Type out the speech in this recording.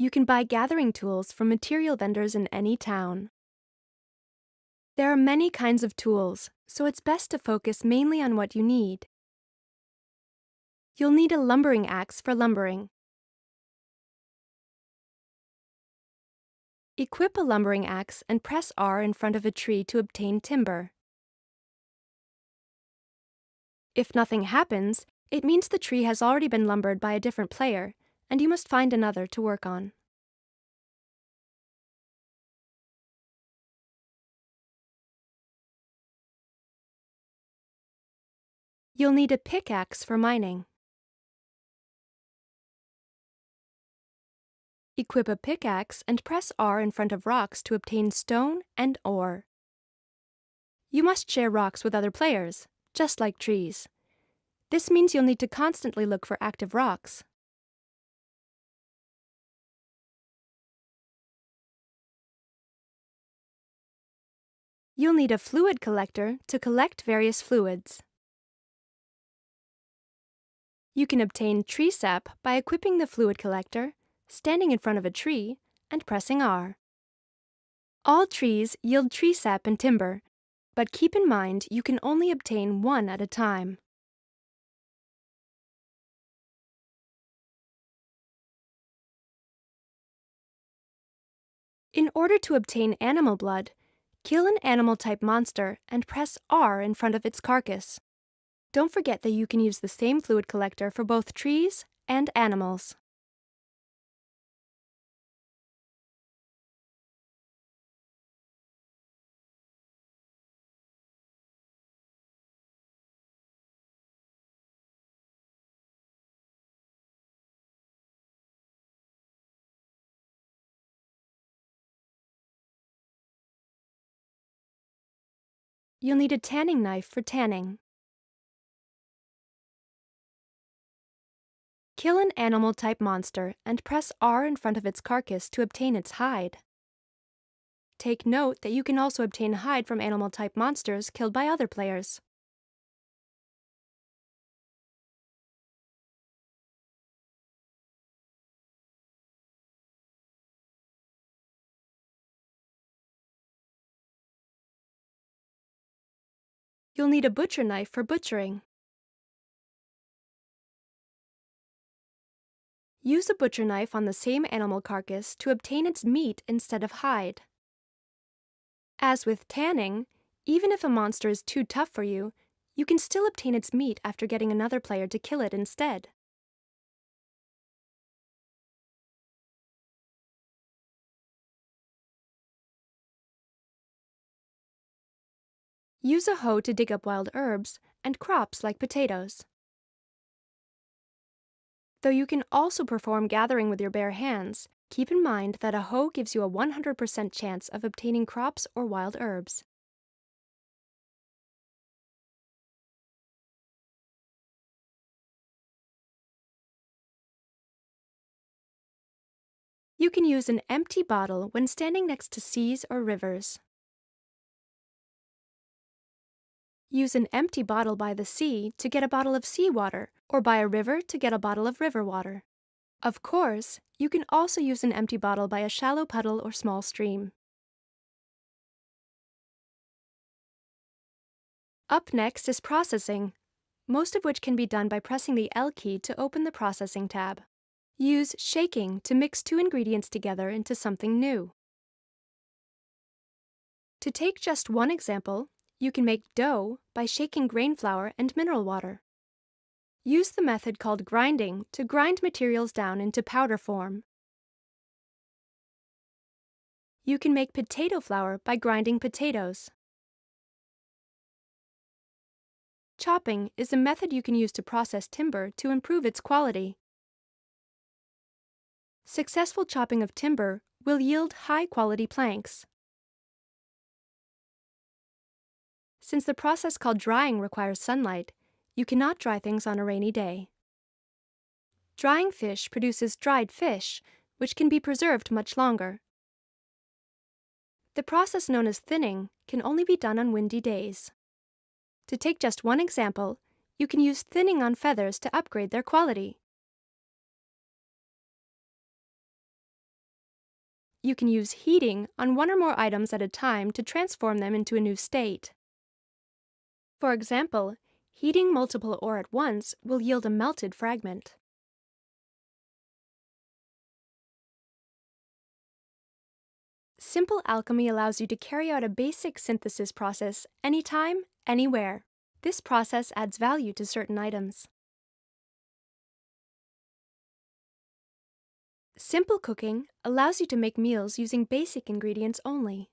You can buy gathering tools from material vendors in any town. There are many kinds of tools, so it's best to focus mainly on what you need. You'll need a lumbering axe for lumbering. Equip a lumbering axe and press R in front of a tree to obtain timber. If nothing happens, it means the tree has already been lumbered by a different player, and you must find another to work on. You'll need a pickaxe for mining. Equip a pickaxe and press R in front of rocks to obtain stone and ore. You must share rocks with other players, just like trees. This means you'll need to constantly look for active rocks. You'll need a fluid collector to collect various fluids. You can obtain tree sap by equipping the fluid collector, standing in front of a tree, and pressing R. All trees yield tree sap and timber, but keep in mind you can only obtain one at a time. In order to obtain animal blood, kill an animal-type monster and press R in front of its carcass. Don't forget that you can use the same fluid collector for both trees and animals. You'll need a tanning knife for tanning. Kill an animal-type monster and press R in front of its carcass to obtain its hide. Take note that you can also obtain hide from animal-type monsters killed by other players. You'll need a butcher knife for butchering. Use a butcher knife on the same animal carcass to obtain its meat instead of hide. As with tanning, even if a monster is too tough for you, you can still obtain its meat after getting another player to kill it instead. Use a hoe to dig up wild herbs and crops like potatoes. Though you can also perform gathering with your bare hands, keep in mind that a hoe gives you a 100% chance of obtaining crops or wild herbs. You can use an empty bottle when standing next to seas or rivers. Use an empty bottle by the sea to get a bottle of seawater, or by a river to get a bottle of river water. Of course, you can also use an empty bottle by a shallow puddle or small stream. Up next is processing, most of which can be done by pressing the L key to open the processing tab. Use shaking to mix two ingredients together into something new. To take just one example, you can make dough by shaking grain flour and mineral water. Use the method called grinding to grind materials down into powder form. You can make potato flour by grinding potatoes. Chopping is a method you can use to process timber to improve its quality. Successful chopping of timber will yield high-quality planks. Since the process called drying requires sunlight, you cannot dry things on a rainy day. Drying fish produces dried fish, which can be preserved much longer. The process known as thinning can only be done on windy days. To take just one example, you can use thinning on feathers to upgrade their quality. You can use heating on one or more items at a time to transform them into a new state. For example, heating multiple ore at once will yield a melted fragment. Simple alchemy allows you to carry out a basic synthesis process anytime, anywhere. This process adds value to certain items. Simple cooking allows you to make meals using basic ingredients only.